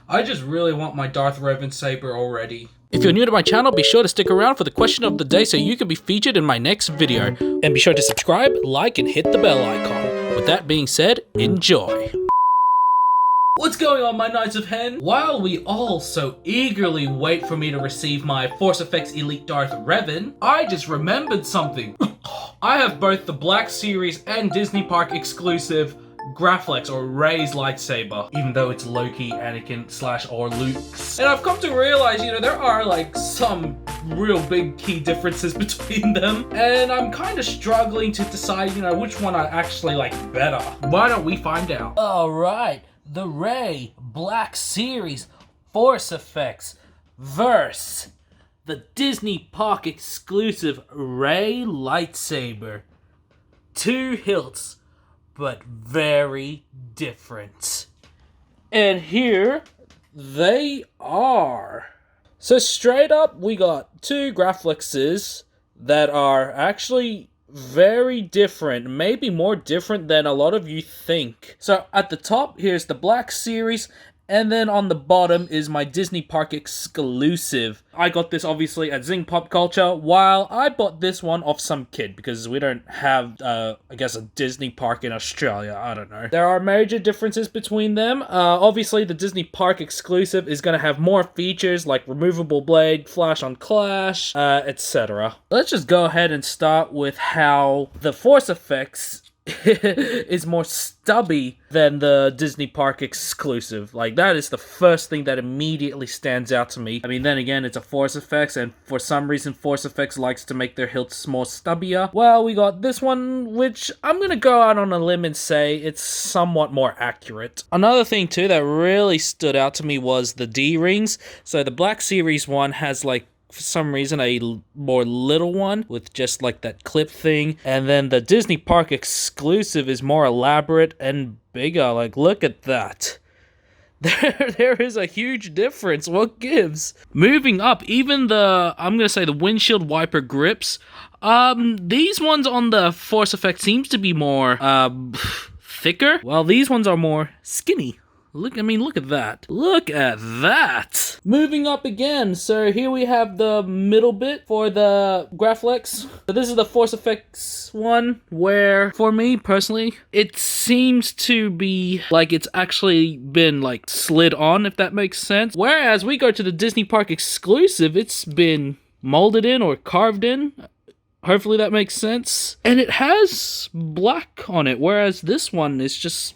I just really want my Darth Revan saber already. If you're new to my channel, be sure to stick around for the question of the day so you can be featured in my next video. And be sure to subscribe, like, and hit the bell icon. With that being said, enjoy. What's going on, my Knights of Hen? While we all so eagerly wait for me to receive my Force Effects Elite Darth Revan, I just remembered something. I have both the Black Series and Disney Park exclusive Graflex or Rey's Lightsaber, even though it's Loki, Anakin / or Luke's. And I've come to realize, there are like some real big key differences between them, and I'm kind of struggling to decide, which one I actually like better. Why don't we find out? Alright, the Rey Black Series Force Effects versus the Disney Park exclusive Rey Lightsaber. Two hilts, but very different. And here they are. So straight up, we got two Graflexes that are actually very different, maybe more different than a lot of you think. So at the top, here's the Black Series, and then on the bottom is my Disney Park exclusive. I got this obviously at Zing Pop Culture, while I bought this one off some kid because we don't have, I guess, a Disney Park in Australia. I don't know. There are major differences between them. Obviously, the Disney Park exclusive is going to have more features like removable blade, flash on clash, etc. Let's just go ahead and start with how the Force Effects is more stubby than the Disney Park exclusive. Like, that is the first thing that immediately stands out to me. I mean, then again, it's a Force Effects, and for some reason, Force Effects likes to make their hilts more stubbier. Well, we got this one, which I'm gonna go out on a limb and say it's somewhat more accurate. Another thing, too, that really stood out to me was the D-rings. So the Black Series one has, like, for some reason, a more little one with just like that clip thing. And then the Disney Park exclusive is more elaborate and bigger. Like, look at that. There is a huge difference. What gives? Moving up, even the, I'm going to say the windshield wiper grips. These ones on the Force Effect seems to be more, thicker. While these ones are more skinny. Look at that. Look at that. Moving up again. So here we have the middle bit for the Graflex. So this is the Force Effects one, where for me personally, it seems to be like it's actually been like slid on, if that makes sense. Whereas we go to the Disney Park exclusive, it's been molded in or carved in. Hopefully that makes sense. And it has black on it, whereas this one is just,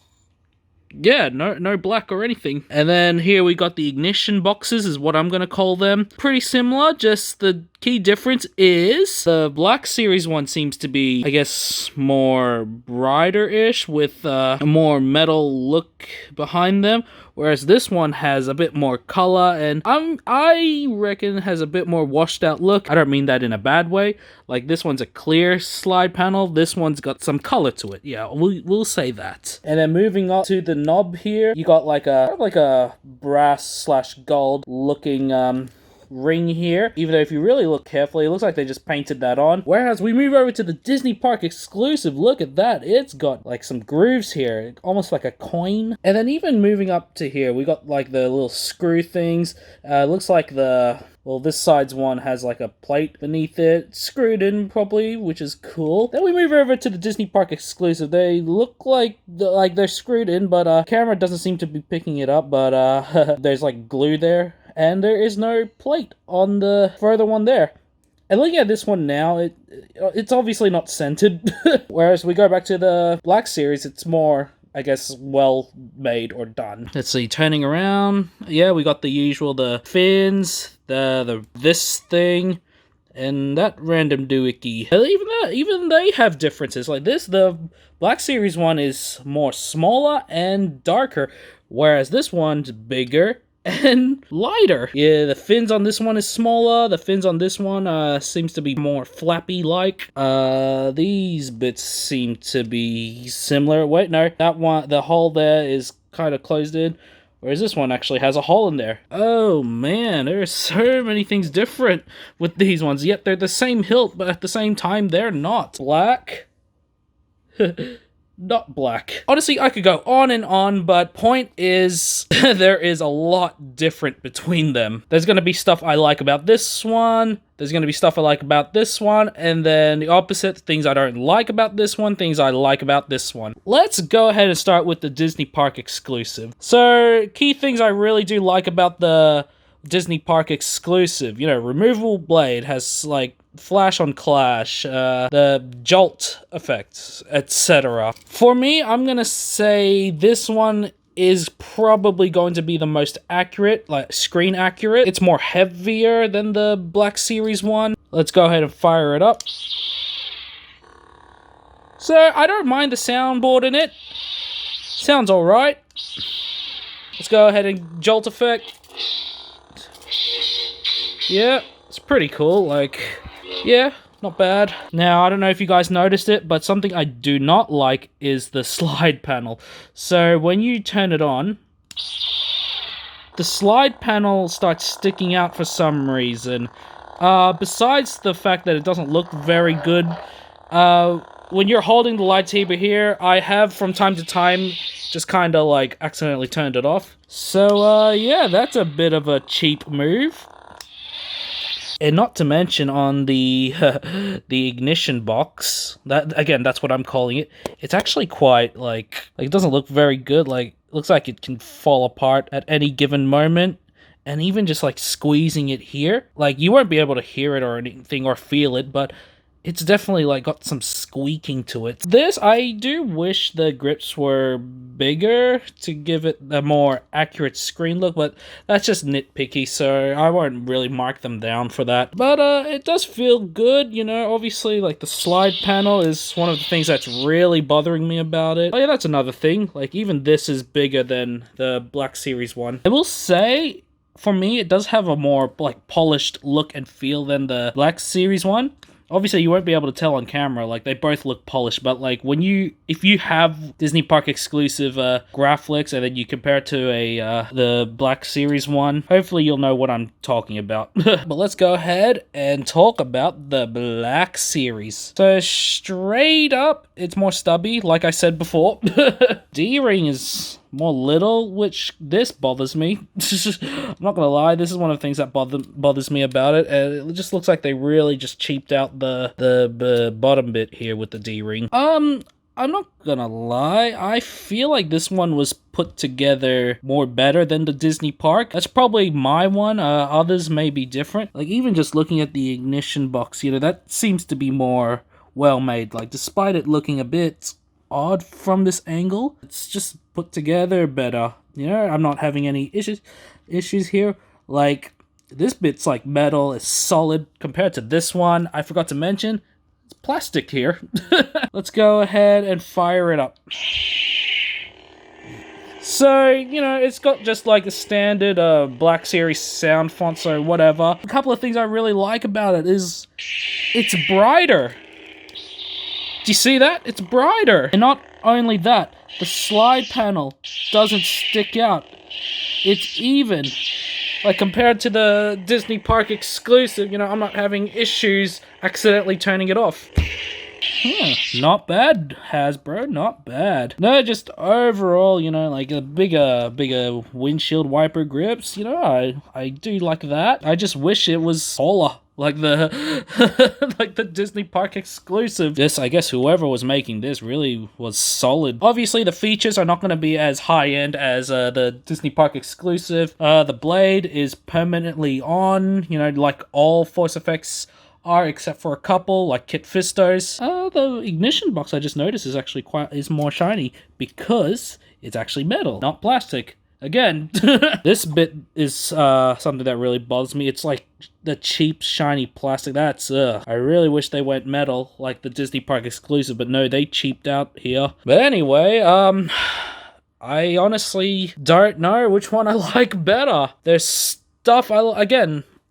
yeah, no black or anything. And then here we got the ignition boxes, is what I'm gonna call them. Pretty similar, just the key difference is the Black Series one seems to be, I guess, more brighter-ish with a more metal look behind them, whereas this one has a bit more color and I reckon has a bit more washed out look. I don't mean that in a bad way. Like, this one's a clear slide panel, this one's got some color to it. Yeah, we'll say that. And then moving up to the knob here, you got like a brass / gold looking ring here. Even though if you really look carefully, it looks like they just painted that on. Whereas we move over to the Disney Park exclusive, look at that. It's got like some grooves here, almost like a coin. And then even moving up to here, we got like the little screw things. Looks like this side's one has like a plate beneath it, screwed in probably, which is cool. Then we move over to the Disney Park exclusive. They look like they're screwed in, but camera doesn't seem to be picking it up, but there's like glue there. And there is no plate on the further one there. And looking at this one now, it's obviously not centered. Whereas we go back to the Black Series, it's more, I guess, well made or done. Let's see, turning around. Yeah, we got the usual, the fins, this thing, and that random doohickey. Even they have differences. Like this, the Black Series one is more smaller and darker, whereas this one's bigger and lighter. Yeah, the fins on this one is smaller. The fins on this one seems to be more flappy-like. These bits seem to be similar. Wait, no, that one, the hole there is kind of closed in, whereas this one actually has a hole in there. Oh man, there are so many things different with these ones, yet they're the same hilt, but at the same time, they're not. Black. not black. Honestly, I could go on and on, but point is, there is a lot different between them. There's going to be stuff I like about this one, there's going to be stuff I like about this one, and then the opposite, things I don't like about this one, things I like about this one. Let's go ahead and start with the Disney Park exclusive. So, key things I really do like about the Disney Park exclusive. You know, removable blade, has, like, flash on clash, the jolt effects, etc. For me, I'm gonna say this one is probably going to be the most accurate, like screen accurate. It's more heavier than the Black Series one. Let's go ahead and fire it up. So, I don't mind the soundboard in it. Sounds alright. Let's go ahead and jolt effect. Yeah, it's pretty cool, like, yeah, not bad. Now, I don't know if you guys noticed it, but something I do not like is the slide panel. So, when you turn it on, the slide panel starts sticking out for some reason. Besides the fact that it doesn't look very good, when you're holding the lightsaber here, I have from time to time just kind of like accidentally turned it off. So, yeah, that's a bit of a cheap move. And not to mention on the the ignition box, that again, that's what I'm calling it. It's actually quite like it doesn't look very good. Like, it looks like it can fall apart at any given moment. And even just like squeezing it here, like you won't be able to hear it or anything or feel it, but it's definitely like got some squeaking to it. This, I do wish the grips were bigger to give it a more accurate screen look, but that's just nitpicky, so I won't really mark them down for that. But it does feel good, you know. Obviously, like the slide panel is one of the things that's really bothering me about it. Oh yeah, that's another thing. Like even this is bigger than the Black Series one. I will say, for me, it does have a more like polished look and feel than the Black Series one. Obviously, you won't be able to tell on camera, like, they both look polished, but, like, if you have Disney Park exclusive graphics, and then you compare it to the Black Series one, hopefully you'll know what I'm talking about. But let's go ahead and talk about the Black Series. So, straight up, it's more stubby, like I said before. D-ring is more little, which this bothers me. I'm not gonna lie, this is one of the things that bothers me about it. It just looks like they really just cheaped out the bottom bit here with the D-ring. I'm not gonna lie, I feel like this one was put together more better than the Disney Park. That's probably my one. Others may be different. Like, even just looking at the ignition box, you know, that seems to be more well made. Like, despite it looking a bit odd from this angle, it's just put together better. You know, I'm not having any issues here. Like, this bit's like metal, it's solid compared to this one. I forgot to mention, it's plastic here. Let's go ahead and fire it up. So, you know, it's got just like a standard Black Series sound font, so whatever. A couple of things I really like about it is it's brighter. Do you see that? It's brighter. And not only that, the slide panel doesn't stick out. It's even. Like, compared to the Disney Park exclusive, you know, I'm not having issues accidentally turning it off. Not bad, Hasbro, not bad. No, just overall, you know, like a bigger windshield wiper grips, you know, I do like that. I just wish it was taller, like the like the Disney Park exclusive. This, I guess whoever was making this really was solid. Obviously, the features are not going to be as high-end as the Disney Park exclusive. The blade is permanently on, you know, like all Force Effects are, except for a couple, like Kit Fisto's. The ignition box, I just noticed, is more shiny because it's actually metal, not plastic. Again, this bit is something that really bothers me. It's like the cheap, shiny plastic. That's, I really wish they went metal, like the Disney Park exclusive, but no, they cheaped out here. But anyway, I honestly don't know which one I like better. There's stuff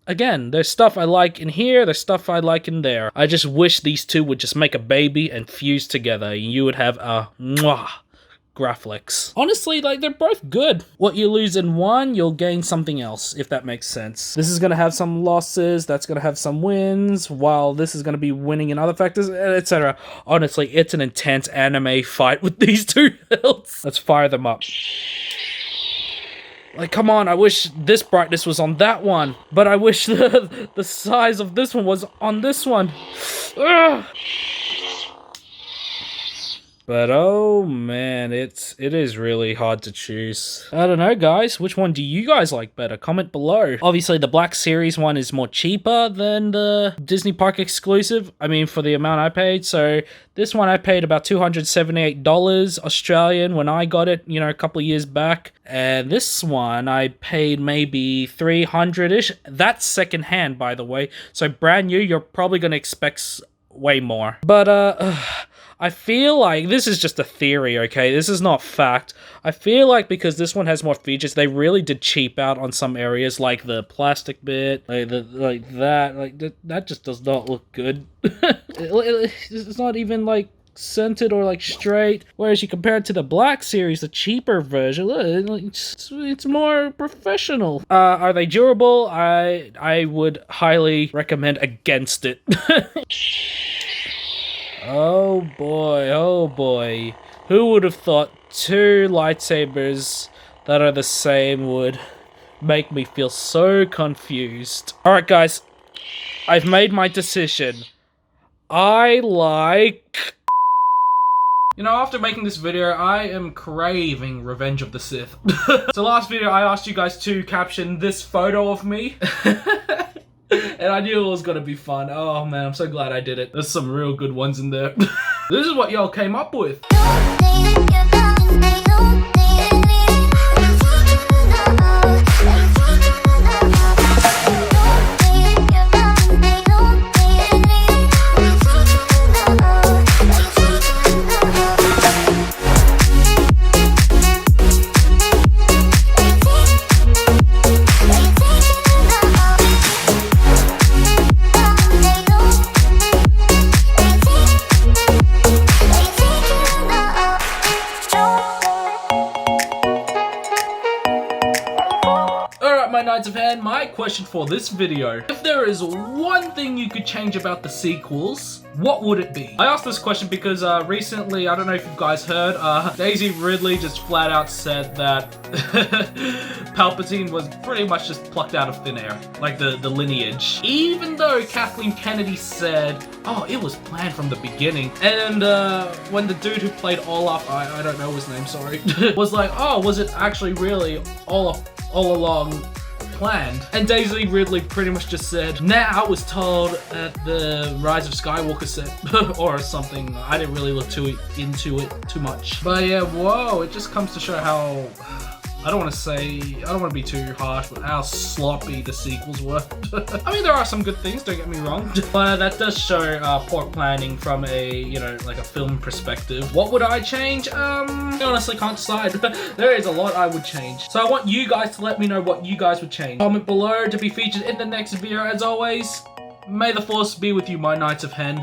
Again, there's stuff I like in here, there's stuff I like in there. I just wish these two would just make a baby and fuse together, and you would have a graphics. Honestly, like, they're both good. What you lose in one, you'll gain something else, if that makes sense. This is gonna have some losses, that's gonna have some wins, while this is gonna be winning in other factors, etc. Honestly, it's an intense anime fight with these two builds. Let's fire them up. Like, come on, I wish this brightness was on that one, but I wish the size of this one was on this one. Ugh. But oh man, it is really hard to choose. I don't know, guys. Which one do you guys like better? Comment below. Obviously, the Black Series one is more cheaper than the Disney Park exclusive. I mean, for the amount I paid. So this one I paid about $278 Australian when I got it, you know, a couple of years back. And this one I paid maybe 300-ish. That's secondhand, by the way. So brand new, you're probably gonna expect way more. But I feel like, this is just a theory, okay? This is not fact. I feel like because this one has more features, they really did cheap out on some areas, like the plastic bit, that just does not look good. It's not even, like, centered or, like, straight. Whereas you compare it to the Black Series, the cheaper version, look, it's more professional. Are they durable? I would highly recommend against it. Oh boy. Who would have thought two lightsabers that are the same would make me feel so confused? Alright guys, I've made my decision. I like... You know, after making this video, I am craving Revenge of the Sith. So last video, I asked you guys to caption this photo of me. And I knew it was gonna be fun. Oh man, I'm so glad I did it. There's some real good ones in there. This is what y'all came up with. Knights of Hand, my question for this video: if there is one thing you could change about the sequels, what would it be? I asked this question because recently, I don't know if you guys heard, Daisy Ridley just flat out said that Palpatine was pretty much just plucked out of thin air, like the lineage. Even though Kathleen Kennedy said, oh, it was planned from the beginning. And when the dude who played Olaf, I don't know his name, sorry, was like, oh, was it actually really all along planned? And Daisy Ridley pretty much just said, nah, I was told at the Rise of Skywalker set or something. I didn't really look into it too much. But yeah, whoa, it just comes to show how, I don't want to be too harsh, but how sloppy the sequels were. I mean, there are some good things, don't get me wrong, but that does show poor planning from a, you know, like a film perspective. What would I change? I honestly can't decide. There is a lot I would change. So I want you guys to let me know what you guys would change. Comment below to be featured in the next video. As always, may the Force be with you, my Knights of Hen.